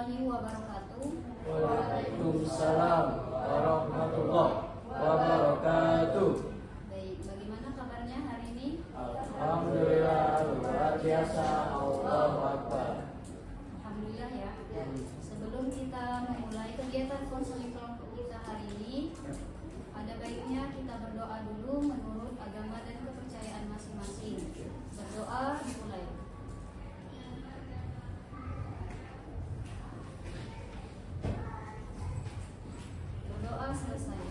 warahmatullahi wabarakatuh. Waalaikumsalam warahmatullahi wabarakatuh. Baik, bagaimana kabarnya hari ini? Alhamdulillah, luar biasa. Allahu Akbar. Alhamdulillah ya. Sebelum kita memulai kegiatan konseling kelompok kita hari ini, ada baiknya kita berdoa dulu menurut agama dan kepercayaan masing-masing. Berdoa dimulai. Berdoa selesai.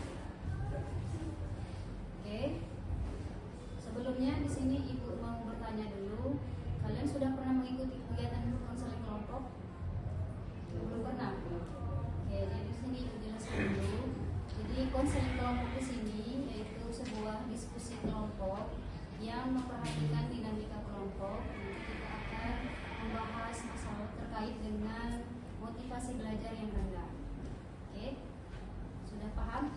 Oke. Sebelumnya di sini Ibu mau bertanya dulu, kalian sudah pernah mengikuti kegiatan konseling kelompok? Belum pernah. Oke, jadi di sini Ibu jelaskan dulu. Jadi konseling kelompok di sini yaitu sebuah diskusi kelompok yang memperhatikan dinamika kelompok. Nanti kita akan membahas masalah terkait dengan motivasi belajar yang rendah. Oke, sudah paham?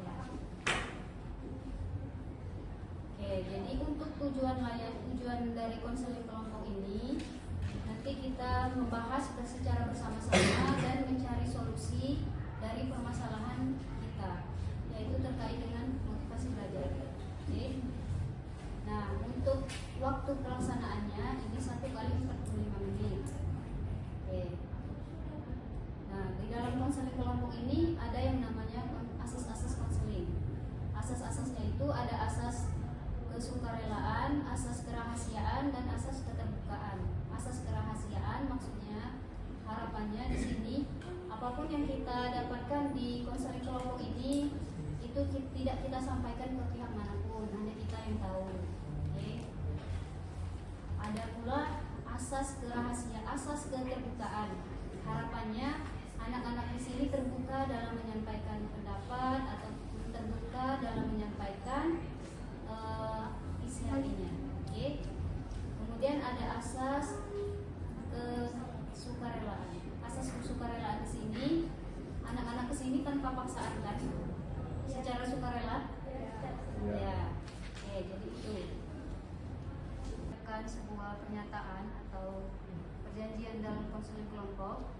Ya. Oke, jadi untuk tujuan dari konseling kelompok ini nanti kita membahas secara bersama-sama dan mencari solusi dari permasalahan kita, yaitu terkait dengan motivasi belajar. Oke. Nah, untuk waktu pelaksanaannya ini 1 kali 45 menit. Oke. Nah, di dalam konseling kelompok ini ada yang namanya asas-asas konseling. Asas-asasnya itu ada asas kesukarelaan, asas kerahasiaan, dan asas keterbukaan. Asas kerahasiaan maksudnya harapannya di sini apapun yang kita dapatkan di konseling kelompok ini itu tidak kita sampaikan ke pihak manapun, hanya kita yang tahu. Oke. Ada pula asas kerahasiaan, asas keterbukaan. Harapannya anak-anak di sini terbuka dalam menyampaikan pendapat atau terbuka dalam menyampaikan isi hatinya. Oke. Kemudian ada asas kesukarelaan. Asas kesukarelaan di sini anak-anak ke sini tanpa paksaan kan? Secara sukarela? Ya. Oke, jadi itu. Kan sebuah pernyataan atau perjanjian dalam konseling kelompok.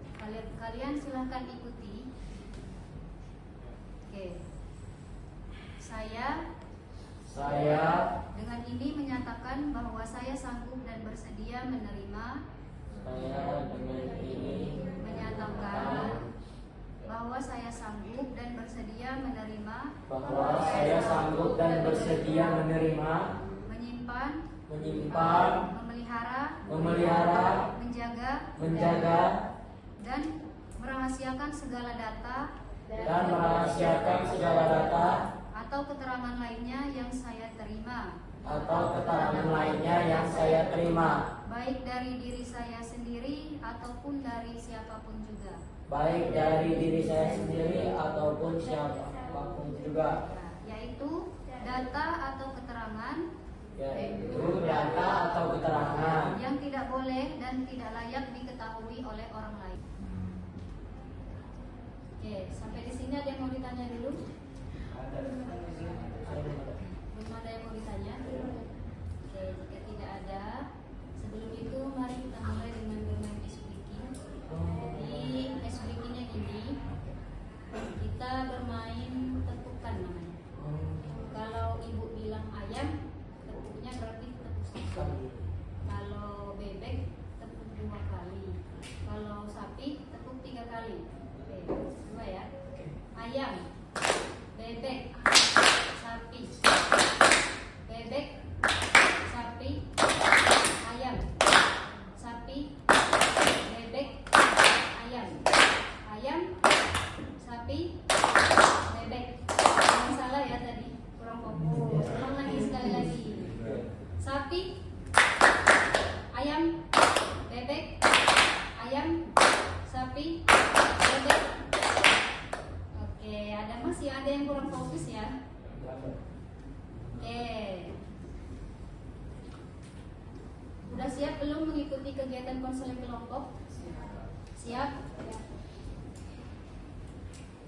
Kalian silahkan ikuti. Oke. Saya dengan ini menyatakan bahwa saya sanggup dan bersedia menerima. Saya dengan ini Menyatakan bahwa saya sanggup dan bersedia menerima. bahwa saya sanggup dan bersedia menerima, Menyimpan, memelihara, menjaga, dan merahasiakan segala data atau keterangan lainnya yang saya terima, baik dari diri saya sendiri ataupun dari siapapun juga. Yaitu data atau keterangan yang tidak boleh dan tidak layak diketahui oleh orang lain. Oke, sampai di sini ada yang mau ditanya dulu? Belum ada yang mau ditanya? Oke, jika tidak ada, sebelum itu mari kita mulai dengan bermain ice breaking. Jadi ice breakingnya gini, kita bermain tepukan namanya. Kalau ibu bilang ayam, tepuknya berarti tepuk 1. Kalau bebek, tepuk 2 kali. Kalau sapi, tepuk 3 kali. Oke, 2 ya. Ayam, bebek, sapi, bebek, sapi, ayam, sapi, bebek, ayam, ayam, sapi, bebek. Jangan salah ya tadi, kurang fokus. Ulang lagi sekali lagi. Sapi, ayam, bebek, ayam, sapi, bebek. Oke, masih ada yang kurang fokus ya. Oke. Udah siap belum mengikuti kegiatan konseling kelompok? Siap?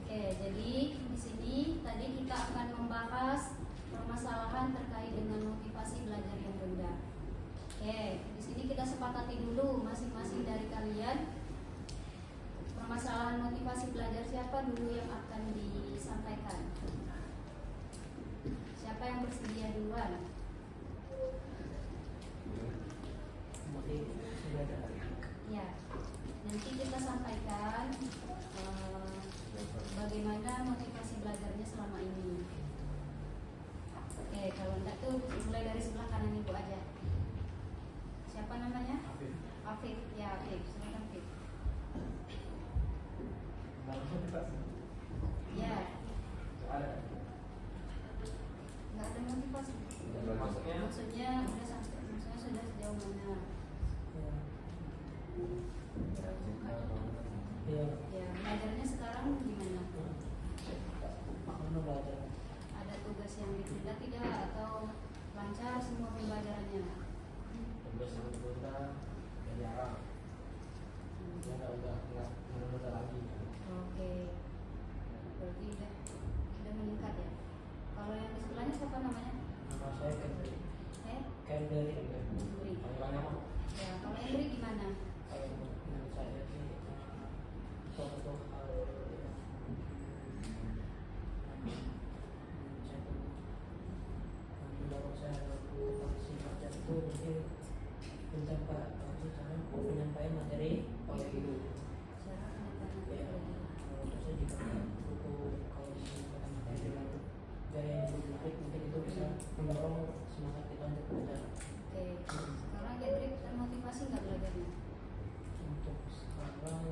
Oke, jadi di sini tadi kita akan membahas permasalahan terkait dengan motivasi belajar yang rendah. Oke, di sini kita sepakati dulu masing-masing dari kalian permasalahan motivasi belajar, siapa dulu yang akan disampaikan? Siapa yang bersedia duluan? Motivasi belajar. Ya, nanti kita sampaikan bagaimana motivasi belajarnya selama ini. Oke, kalau enggak tuh mulai dari sebelah kanan ibu aja. Siapa namanya? Afif. Ya, Afif. Silakan Afif. Ya. Nggak ada motivasi. Maksudnya udah sampai, maksudnya sudah sejauh mana? Iya. Ya, belajarnya sekarang gimana? Mana belajar? Ada tugas yang ditunda tidak atau lancar semua pembelajarannya? Tugas yang ditunda ya jarang. Ya udah nggak menunda lagi. Oke. Berarti udah meningkat ya. Kalau yang di sebelahnya siapa namanya? Nama saya Kendri. Kendri. Panggilannya apa? Ya, kalau Kendri gimana? Kalau menurut saya sih suatu hal yang menurut saya motivasi belajar itu mungkin penyampaian materi oleh guru. Cara penyampaian Ya, materi. menurut saya jika buku kalau menyampaikan materi dengan gaya yang menarik mungkin itu bisa mendorong semangat kita untuk belajar. Oke. Sekarang Kendri termotivasi nggak belajarnya? Untuk sekarang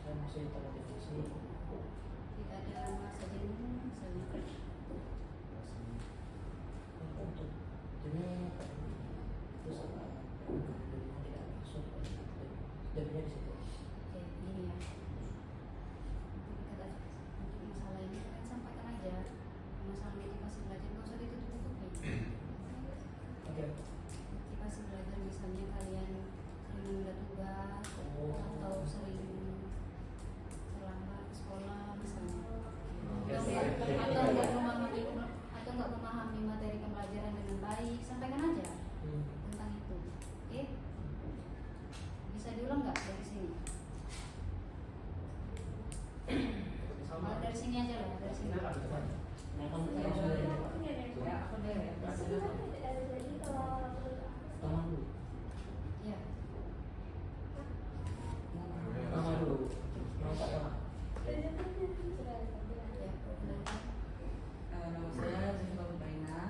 saya masih termotivasi. Tidak ada masa jenuh misalnya. Untuk jenuh terus apa tidak masuk jadinya di situ. Oke, ini ya. Untuk masalah ini kalian sampaikan aja. Masalah motivasi belajar nggak usah ditutup-tutupi. Oke. Motivasi belajar misalnya kalian sering menunda tugas atau sering terlambat ke sekolah misalnya. Atau nggak memahami materi pembelajaran dengan baik, sampaikan aja tentang itu. Oke? Bisa diulang nggak dari sini? Dari sini aja lah, dari sini. Pertama dulu. Ya. Pertama dulu. Yang pertama. Ya, boleh. Nama saya Zifah Mubaina.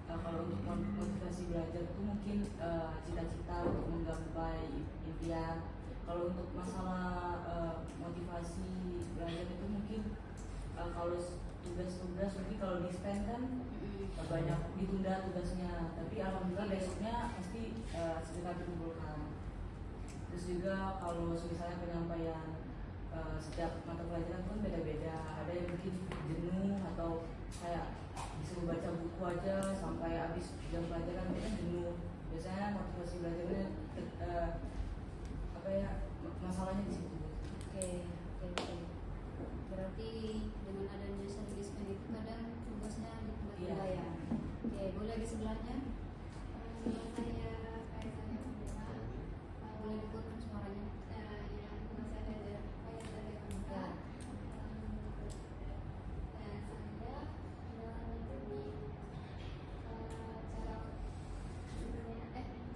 Kalau untuk motivasi belajar itu mungkin cita-cita untuk menggapai impian. Kalau untuk masalah motivasi belajar itu mungkin kalau tugas-tugas mungkin kalau di STEM kan banyak ditunda tugasnya, tapi alhamdulillah besoknya pasti segera dikumpulkan. Terus juga kalau misalnya penyampaian setiap mata pelajaran pun beda-beda, ada yang mungkin jenuh atau kayak disuruh baca buku aja sampai habis jam pelajaran kita jenuh. Biasanya motivasi belajarnya masalahnya di situ. Oke. Berarti dengan adanya servismen itu kadang tugasnya ditunda-tunda ya. Oke, boleh di sebelahnya? Boleh dikuatkan suaranya?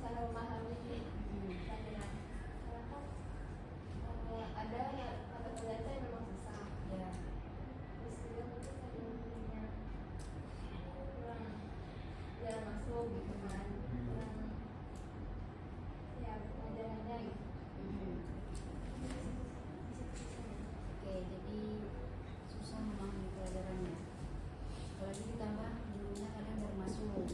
Cara memahami pelajaran. Ada mata pelajaran yang memang susah. Ya. Terus juga mungkin ilmunya kurang jarang masuk gitu kan. Kurang ya pelajarannya gitu. Oke, jadi susah memahami pelajarannya. Apalagi ditambah gurunya kadang baru masuk.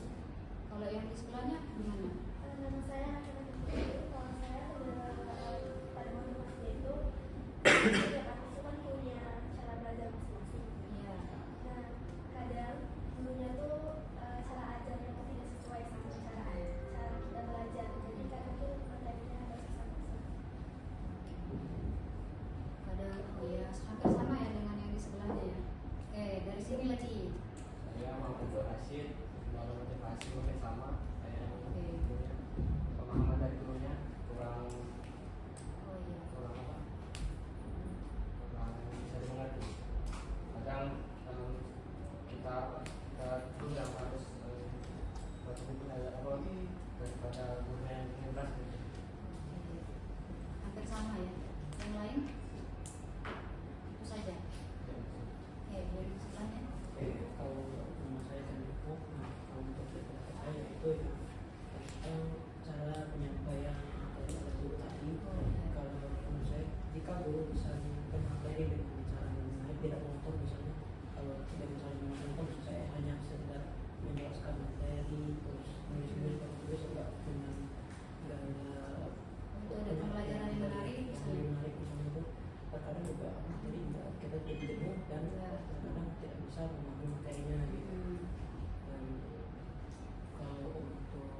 Kalau yang di sebelahnya gimana? Nama saya Hasanah Binti. Kalau saya pada motivasi itu setiap anak itu kan punya cara belajar masing-masing. Iya. Nah, kadang gurunya tuh cara ajarnya tuh tidak sesuai sama cara kita belajar. Jadi kadang tuh materinya agak susah-susah. Kadang ya hampir sama ya dengan yang di sebelahnya ya. Oke, dari sini lagi. Saya mau motivasi, kalau motivasi mungkin sama. Saya Oke. pemahaman dari gurunya kurang. Oh menjelaskan materi, terus nulis juga dengan nggak ada Itu ada pembelajaran yang menarik misalnya. menarik misalnya itu terkadang juga materi juga kita jadi jenuh dan terkadang tidak bisa memahami materinya gitu. Dan kalau untuk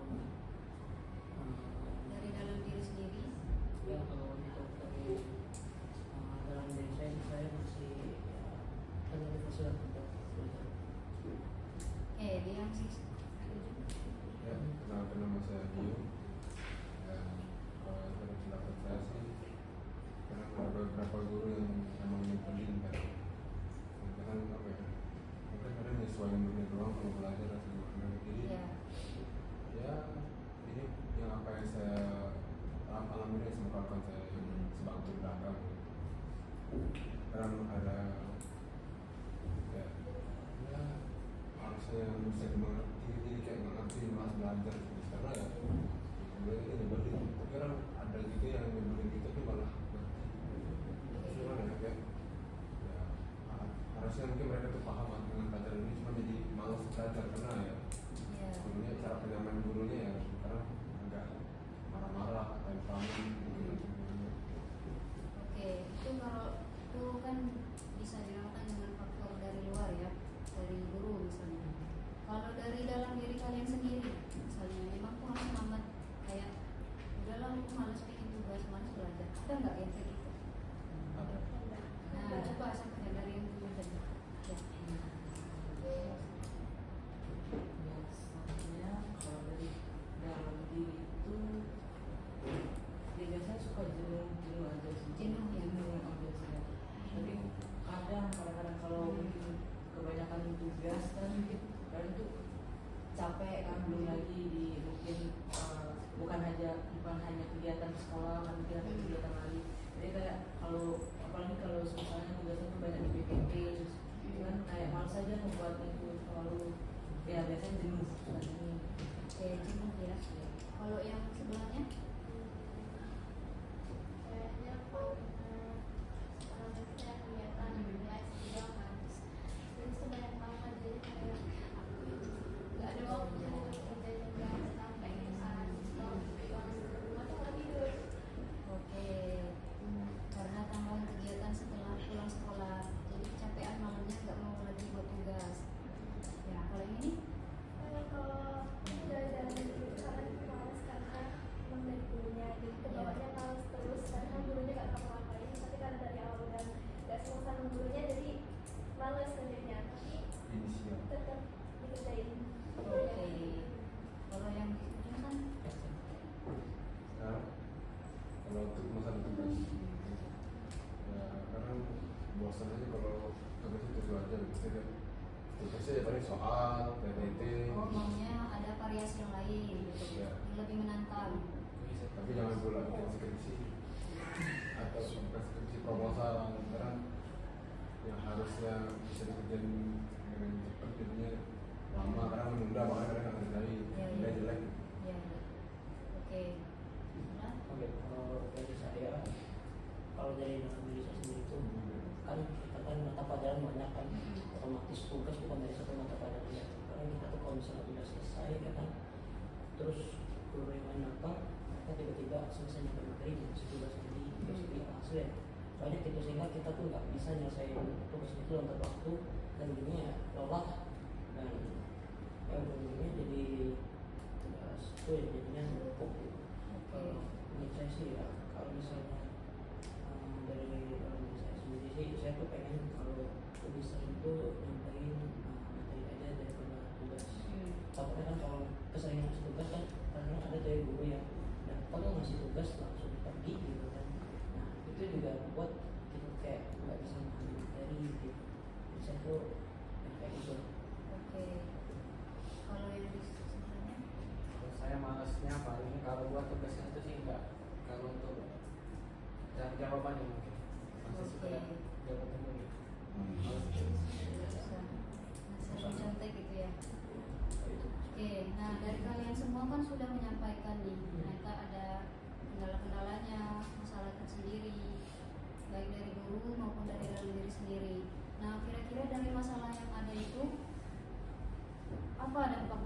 Dari dalam diri sendiri. ya kalau untuk dari dalam diri saya masih ya ada kesulitan untuk belajar. Dia yang sih. Ya, kenalkan nama saya Gio. Dan kalau dari pendapat saya sih, karena ada beberapa guru yang memang nyebelin kan. Kadang apa ya? Mungkin kadang nyesuaiin dunia doang kalau belajar atau gimana. Jadi Iya. ya ini yang apa yang saya alami ini sama kawan saya yang sebangku di belakang. Kadang ada ya harusnya yang bisa dimengerti, jadi kayak nggak ngerti malas belajar gitu. Karena ya sebenarnya ini nyebelin, tapi kan ada gitu yang nyebelin gitu tapi malah ngerti. Cuma ya kayak ya harusnya mungkin mereka tuh paham dengan pelajaran ini, cuma jadi malas belajar karena ya Iya. gurunya, cara penyampaian gurunya ya karena agak marah-marah atau paham gitu. Oke, itu kalau itu kan bisa dilakukan dengan faktor dari luar ya, dari guru misalnya. Kalau dari dalam diri kalian sendiri, misalnya memang aku harus amat kayak udahlah aku malas bikin tugas, malas belajar. Ada nggak yang kayak gitu? Ada. Nah, coba sampai dari yang dulu tadi. Ya. Biasanya kalau dari dalam diri itu ya biasanya suka jenuh aja sih, Jenuh ya? jenuh aja sih ya. Tapi kadang-kadang kalau mungkin kebanyakan tugas kan kadang tuh capek kan, belum lagi di mungkin bukan hanya kegiatan sekolah kan, mungkin ada kegiatan lagi. Jadi kayak kalau apalagi kalau misalnya tugasnya tuh banyak di PPT itu kan kayak malas aja membuatnya itu terlalu ya biasanya jenuh. Oke, jenuh ya. Kalau yang sebelahnya? Kayaknya kalau saya kelihatan nilai juga harus jadi sebanyak banget, jadi kayak nggak ada waktu untuk kerja juga, sampai saat stop pulang ke rumah tuh nggak tidur. Oke. Karena tambahan kegiatan setelah pulang sekolah, jadi kecapean malamnya nggak mau lagi buat tugas. Ya, kalau yang ini? Kalau dari itu karena malas karena emang dari gurunya, jadi kebawahnya malas terus karena gurunya nggak ngapa-ngapain, tapi karena dari awal udah nggak selesai sama gurunya jadi malas kerjanya, tapi Inisial. tetap dikerjain. Oke. Kalau yang ini kan? Sekarang kalau untuk masalah tugas ya kadang bosan aja kalau tugas itu aja gitu. Tugasnya ya paling soal, PPT. Oh, maunya ada variasi yang lain gitu, Ya. yang lebih menantang. Tapi jangan pula bikin skripsi atau bukan skripsi proposal karena yang harusnya bisa dikerjain dengan cepat jadinya lama karena menunda, makanya mereka nggak ngerjain, Ya, nilai ya. jelek. Ya. Oke. Nah, Oke, kalau dari saya, kalau dari dalam diri saya sendiri itu kan kita kan mata pelajaran banyak kan, otomatis tugas bukan dari satu mata pelajaran ya. Karena kita tuh kalau misalnya udah selesai ya kan, terus guru yang lain datang, kita tiba-tiba selesai nyampe materi masih tugas lagi, tugas lagi hasil ya banyak gitu, sehingga kita tuh nggak bisa nyelesain tugas itu dalam tepat waktu dan jadinya ya lelah dan ya ujung-ujungnya jadi tugas itu ya jadinya numpuk gitu. Kalau menurut saya sih ya, kalau misalnya dari dalam diri saya sendiri sih, saya tuh pengen kalau bisa itu nyampein materi aja daripada tugas. Takutnya kan kalau keseringan ngasih tugas kan karena ada dari guru yang dapat ngasih tugas langsung pergi gitu kan. Nah itu juga buat kita kayak nggak bisa memahami materi gitu. Jadi saya tuh ya, kayak gitu. oke. Kalau yang di sebelahnya? Kalau saya malasnya paling kalau buat tugasnya itu sih enggak, kalau untuk cari jawabannya mungkin masih sekedar jawaban dulu. Bisa ngasih contek gitu ya. Oke, nah dari kalian semua kan sudah menyampaikan nih, ternyata ada kendala-kendalanya, masalah tersendiri, baik dari guru maupun dari dalam diri sendiri. Nah, kira-kira dari masalah yang ada itu, apa dampak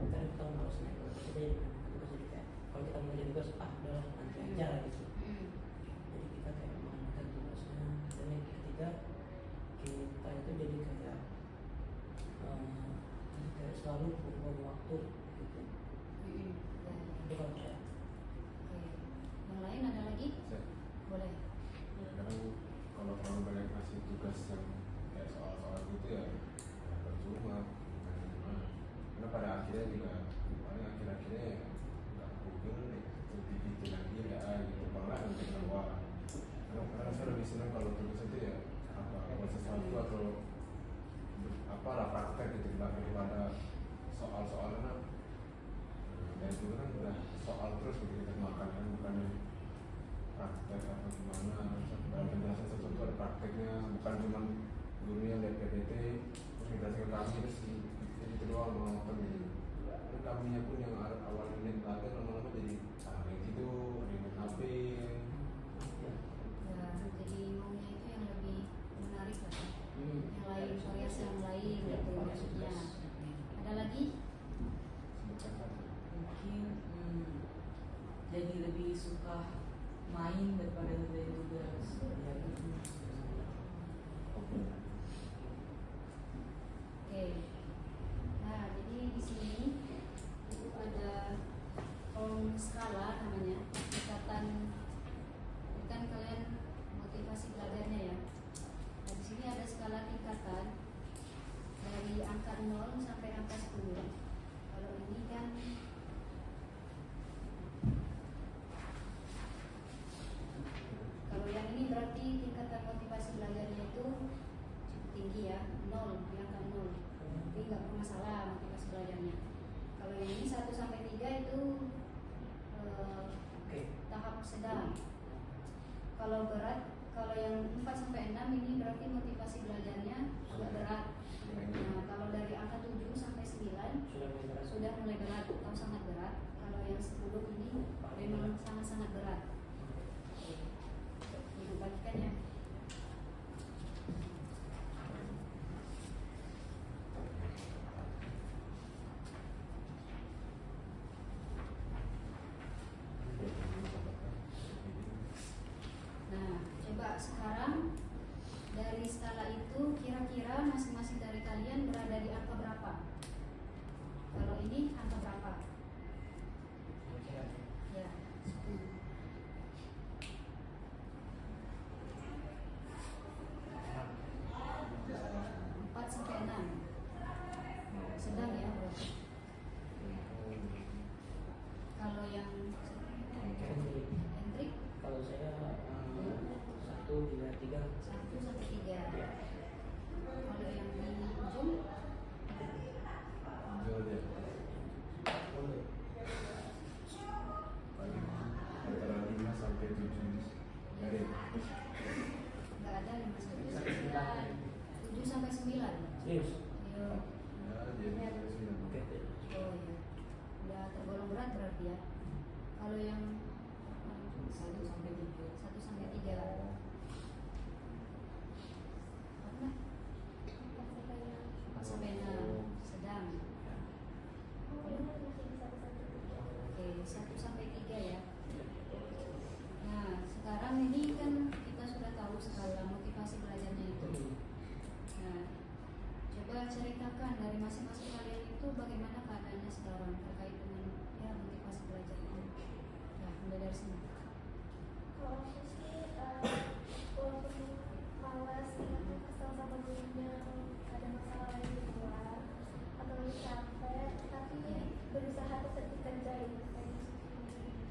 Karena kita malas naik kalau kita jadi kayak kalau kita mau jadi tugas udahlah nanti aja lah gitu. Jadi kita kayak mengamankan tugasnya. Dan yang ketiga kita itu jadi kayak selalu buang waktu gitu. Itu kalau saya. Yang lain ada lagi? Boleh. Ya, kadang kalau terlalu banyak ngasih tugas yang kayak soal-soal gitu ya percuma. Karena pada akhirnya juga paling akhir-akhirnya ya nggak Google ya lebih gitu lagi ya gitu malah nanti keluar. Karena saya lebih senang kalau tugas itu ya buat sesuatu atau lah praktek gitu daripada soal-soalnya dan itu kan udah soal terus gitu kita makan kan bukan praktek atau gimana dalam penjelasan sesuatu ada prakteknya bukan cuma gurunya lihat PPT terus ngejelasin ke kami terus itu doang mau gitu. Dan kaminya pun yang awal unit latihan lama-lama jadi kayak gitu ribet HP Ya, jadi maunya itu yang lebih menarik lah. Yang lain, variasi yang lain gitu maksudnya. Ada lagi? Mungkin jadi lebih suka main daripada ngerjain tugas. Oke. Nah, jadi di sini itu ada kolom skala namanya. Tingkatan kan kalian motivasi belajarnya ya. Nah, di sini ada skala tingkatan dari angka 0 sampai angka 10. Kalau ini kan kalau yang ini berarti tingkatan motivasi belajarnya itu tinggi ya, 0, di angka 0. Jadi nggak bermasalah motivasi belajarnya. Kalau yang ini 1 sampai 3 itu tahap sedang. Kalau berat, kalau yang 4 sampai 6 ini berarti motivasi belajarnya agak berat. Nah, kalau dari angka 7 sampai 9 sudah mulai berat atau sangat berat. Kalau yang 10 ini memang sangat-sangat berat. Ibu bagikan ya. Nah, coba sekarang dari skala itu kira-kira masing-masing dari kalian berada di angka berapa? Kalau ini angka berapa? Ya. 4 sampai 6. Sedang ya berarti. Kalau yang Hendrik Kalau saya 1, 2, 3. 1 sampai 3. Kalau yang di ujung jual dia paling antara 5 sampai 7 garis nggak ada 5 sampai 9. 7 sampai 9. Serius? Iya. ya jadi Oke. Oh iya. Udah tergolong berat berarti ya. Kalau yang 1 sampai 3. 1 sampai 3. Apa? 4 sampai 6 sedang. Oke, 1 sampai 3 ya. Nah, sekarang ini kan kita sudah tahu skala motivasi belajarnya itu. Nah, coba ceritakan dari masing-masing kalian itu bagaimana keadaannya sekarang terkait dengan ya motivasi belajar itu. Nah, mulai dari sini. Kalau aku sih walaupun malas atau kesel sama gurunya ada masalah di luar atau capek tapi berusaha tetap dikerjain kayak gitu.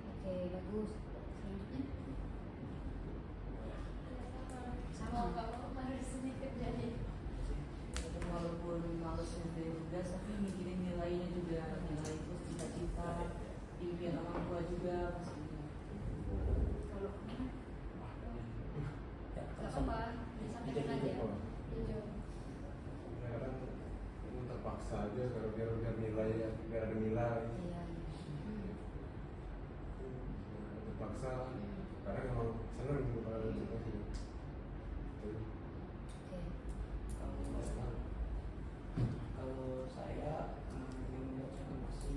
Oke, bagus. Selanjutnya Mau nggak mau harus dikerjain. Walaupun males ngerjain tugas tapi mikirin nilainya juga, nilai itu cita-cita impian orang tua juga pastinya. kalau Ya, nggak apa-apa, disampaikan aja. Iya. kadang itu terpaksa aja kalau biar nilai biar ada nilai Iya. terpaksa kadang emang seneng gitu kalau ada tugas gitu. Oke. Kalau saya yang membuat saya masih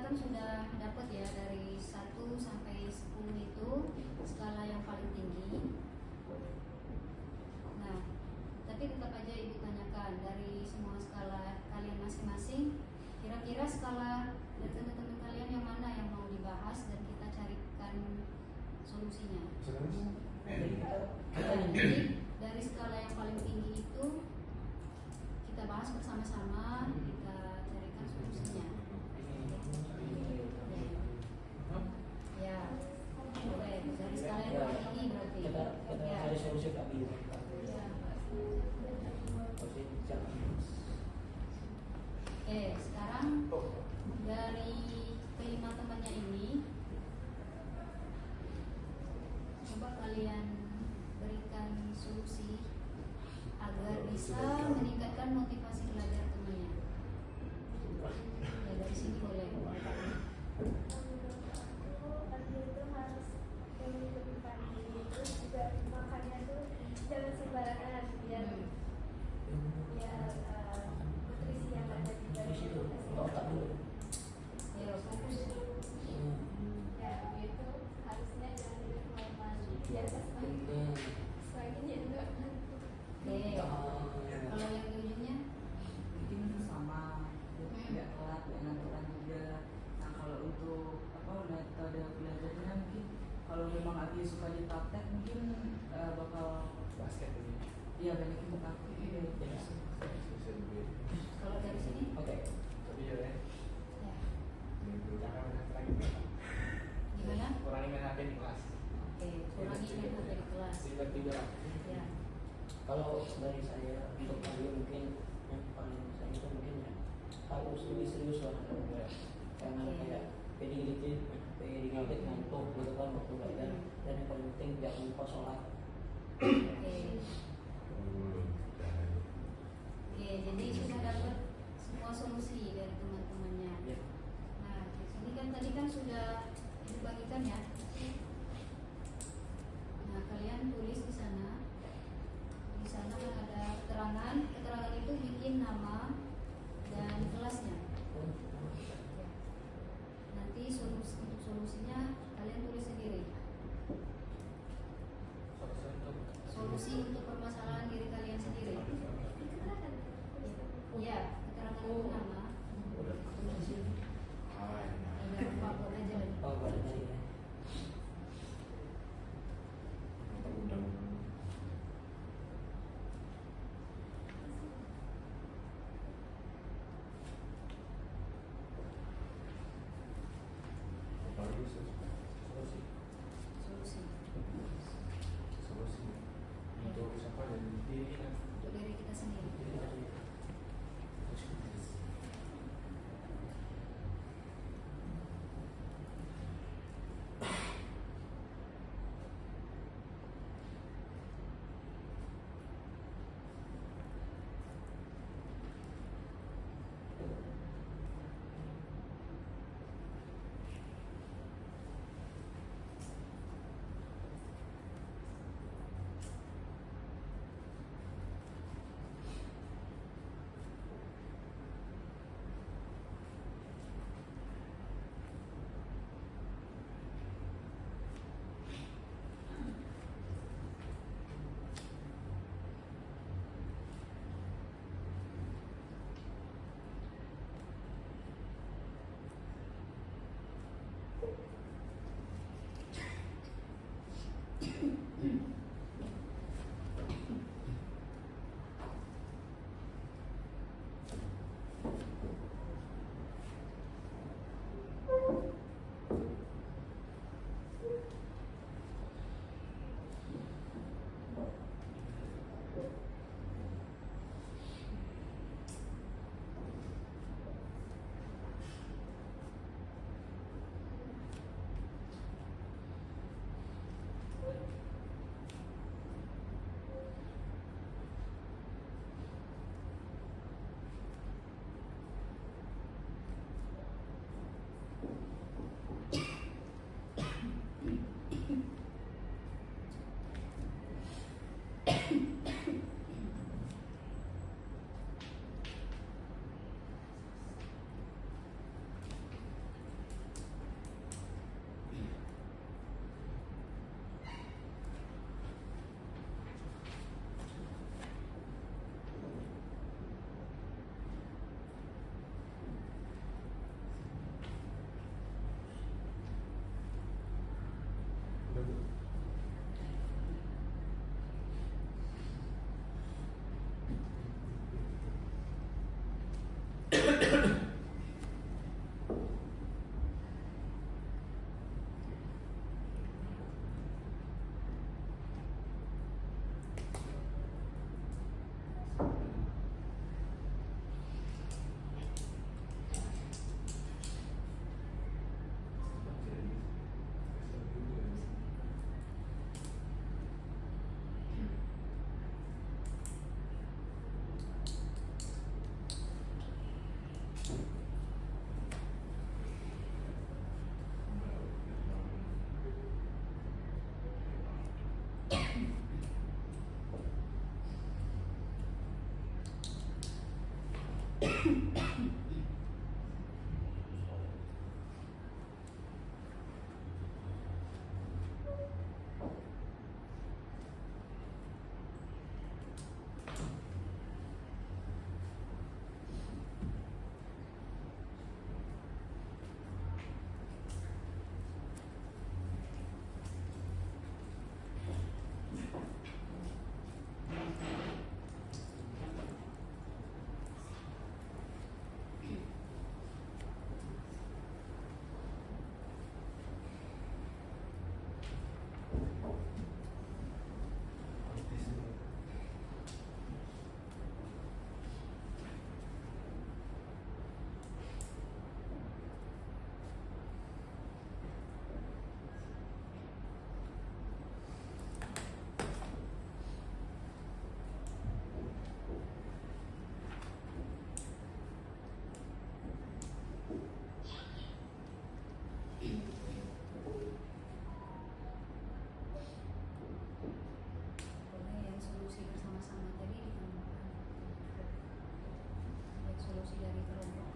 kan sudah dapat ya dari 1 sampai 10 itu skala yang paling tinggi. Nah, tapi tetap aja Ibu tanyakan dari semua skala kalian masing-masing, kira-kira skala dari teman-teman kalian yang mana yang mau dibahas dan kita carikan solusinya. Jadi kita Jadi dari skala yang paling tinggi itu kita bahas bersama-sama, kita carikan solusinya. Ya, boleh dari skala yang paling tinggi berarti. kita Ya. cari solusi kami. Ya. Solusi jangan. Oke, sekarang dari kelima temannya ini, coba kalian berikan solusi agar bisa meningkatkan motivasi belajar temannya. Ya, dari sini boleh. Pagi itu harus bangun lebih pagi, terus juga makannya tuh jangan sembarangan biar nutrisi yang ada di Di situ badan ke otak dulu. Ya, fokus. ya itu harusnya jangan hidup normal di atas Hmm. selanjutnya enggak ngantuk. Oke, kalau yang di ujungnya, Mungkin sama, tidak telat, tidak nganturan juga. Nah kalau untuk metode belajarnya mungkin kalau memang Abi suka di praktek mungkin bakal Basket ini. iya banyak yang praktek juga. kalau dari sini, Oke. Tapi ya, ya, jangan main lagi. gimana? Kurangi main HP di kelas. Oke, kurangi main HP di kelas. Sehingga tidak. Ya, Kalau dari saya untuk kali mungkin yang paling saya itu mungkin ya harus lebih serius lah. Jangan kayak PDGT ngantuk gitu kan waktu belajar, dan yang paling penting jangan lupa sholat. oke. Oke, jadi sudah dapat semua solusi dari teman-temannya. Ya. Nah, di sini kan tadi kan sudah dibagikan ya. Nah, kalian tulis di sana. Di sana kan ada keterangan. Keterangan itu bikin nama dan kelasnya. Ya. Nanti untuk solusinya kalian tulis sendiri. Solusi untuk permasalahan diri kalian sendiri. Ya, keterangan itu nama. Ada lupa buat aja. Oh, pada tadi ya. Boleh yang solusi bersama-sama tadi ditemukan. Yang solusi dari kelompok.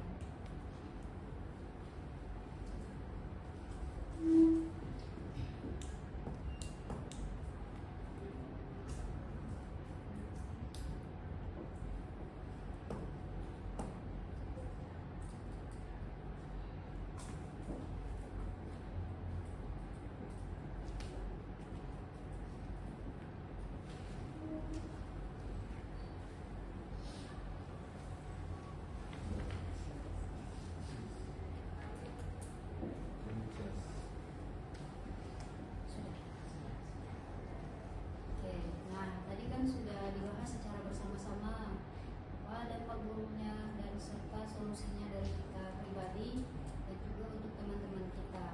Sudah. Oke, nah tadi kan sudah dibahas secara bersama-sama apa dampak buruknya dan serta solusinya dari kita pribadi dan juga untuk teman-teman kita.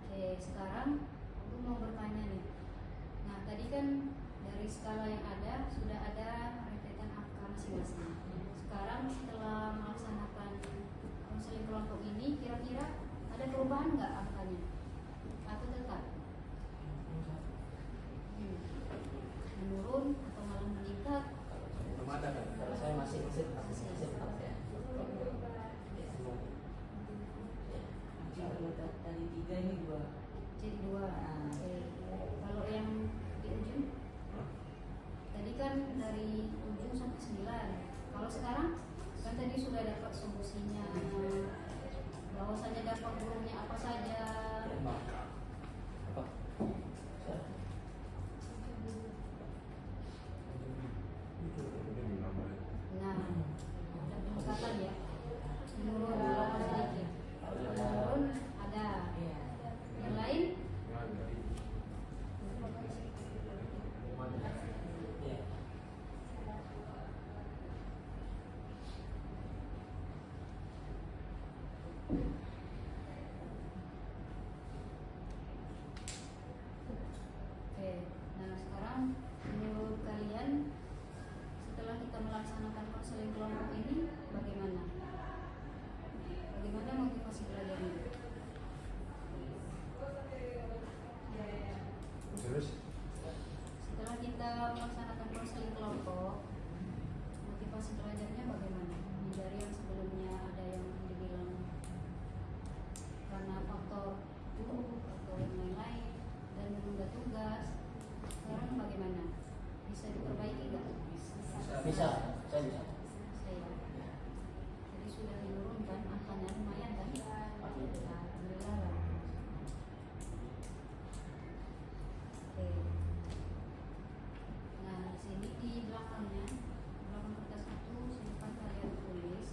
Oke, sekarang aku mau bertanya nih. Nah tadi kan dari skala yang ada sudah ada rentetan angka masing-masing. Sekarang setelah melaksanakan konseling kelompok ini, kira-kira ada perubahan nggak angkanya? Atau tetap? Menurun atau malah meningkat? Belum ada kan? Kalau saya masih tetap ya. Kalau dari 3 ini 2. Jadi 2. Oke. Kalau yang di ujung? Tadi kan dari 7 sampai 9. Kalau sekarang kan tadi sudah dapat solusinya. Bahwasanya dampak buruknya apa saja. Apa? Nah, ada peningkatan ya. Menurun berapa sedikit. Menurun ada. Iya. Yang lain? Ya. Oke, nah sekarang menurut kalian setelah kita melaksanakan konseling kelompok ini bagaimana? Bagaimana motivasi belajarnya? Terus Setelah kita melaksanakan konseling kelompok, motivasi belajarnya bagaimana? Dari yang sebelumnya ada yang dibilang karena faktor atau yang lain-lain dan menunda tugas, sekarang bagaimana? Bisa diperbaiki nggak? Bisa, saya bisa. Saya. Jadi sudah menurunkan angkanya lumayan kan? Alhamdulillah lah. Oke. Nah di sini di belakangnya, belakang kertas itu silakan kalian tulis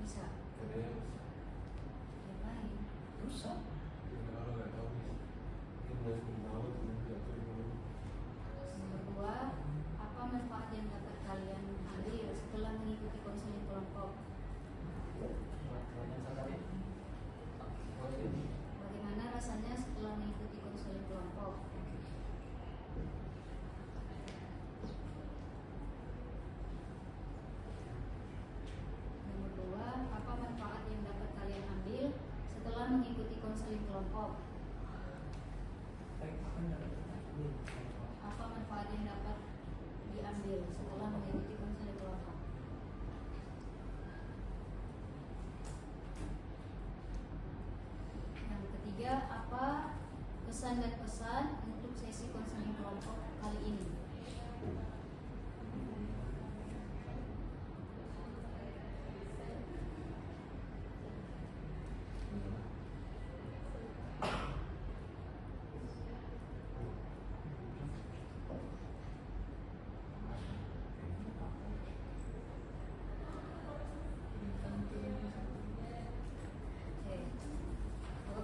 bisa. Caranya Yang lain. Rusak. kalau nggak tahu nih, ini mulai menaut, jatuh di bawah. Nomor 2, apa manfaat yang dapat kalian ambil setelah mengikuti konseling kelompok? Bagaimana rasanya setelah mengikuti konseling kelompok? Nomor 2, apa manfaat yang dapat kalian ambil setelah mengikuti konseling kelompok? Baik, akan dapat ini. Apa manfaat yang dapat diambil setelah mengikuti konseling kelompok? Yang ketiga, apa kesan dan pesan untuk sesi konseling kelompok kali ini? Oke. Apa?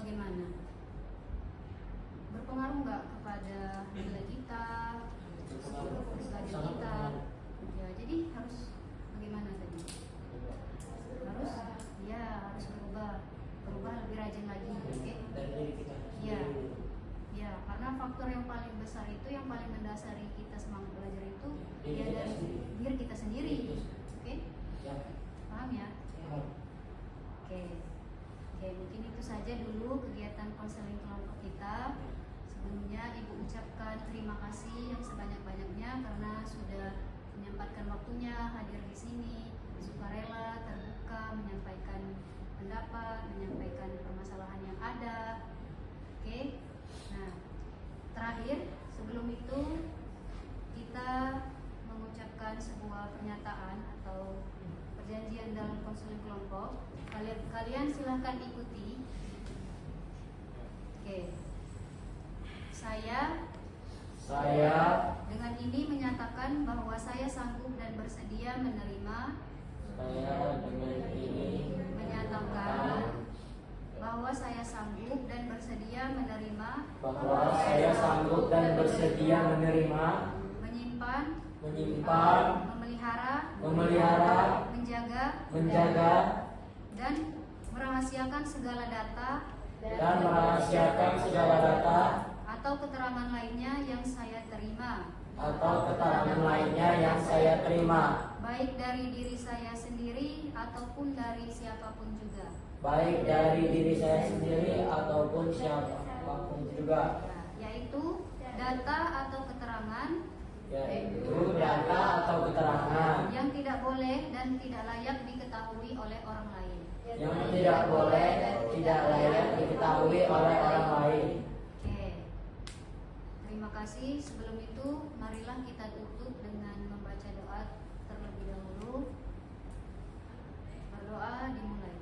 bagaimana? Berpengaruh nggak kepada nilai kita, pribadi kita? Ya, jadi harus bagaimana tadi? Harus berubah lebih rajin lagi, oke? Dari diri kita Iya. sendiri. Ya, karena faktor yang paling besar itu, yang paling mendasari kita semangat belajar itu Diri ya kita dari sendiri. diri kita sendiri, oke? Ya. Paham ya? Ya. Oke, mungkin itu saja dulu kegiatan konseling kelompok kita. Sebelumnya Ibu ucapkan terima kasih yang sebanyak-banyaknya karena sudah menyempatkan waktunya hadir di sini, sukarela, terbuka, menyampaikan pendapat, menyampaikan permasalahan yang ada. Oke, nah terakhir sebelum itu kita mengucapkan sebuah pernyataan atau perjanjian dalam konseling kelompok. Kalian silahkan ikuti. Oke. Saya dengan ini menyatakan bahwa saya sanggup dan bersedia menerima. Saya dengan ini Menyatakan bahwa saya sanggup dan bersedia menerima. bahwa saya sanggup dan bersedia menerima, Menyimpan. menyimpan, Memelihara. menjaga, Menjaga. Dan merahasiakan segala data dan merahasiakan segala data atau keterangan lainnya yang saya terima, atau keterangan lainnya yang saya terima, baik dari diri saya sendiri ataupun dari siapapun juga. baik dari diri saya sendiri ataupun siapapun juga, Yaitu data atau keterangan yaitu data atau keterangan yang tidak boleh dan tidak layak diketahui oleh orang lain. yang tidak boleh dan tidak layak diketahui oleh orang lain. Oke. Terima kasih. Sebelum itu, marilah kita tutup dengan membaca doa terlebih dahulu. Berdoa dimulai.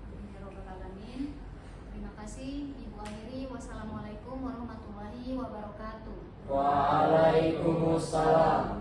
Bismillahirrahmanirrahim. Terima kasih. Ibu akhiri. Wassalamualaikum warahmatullahi wabarakatuh. Waalaikumsalam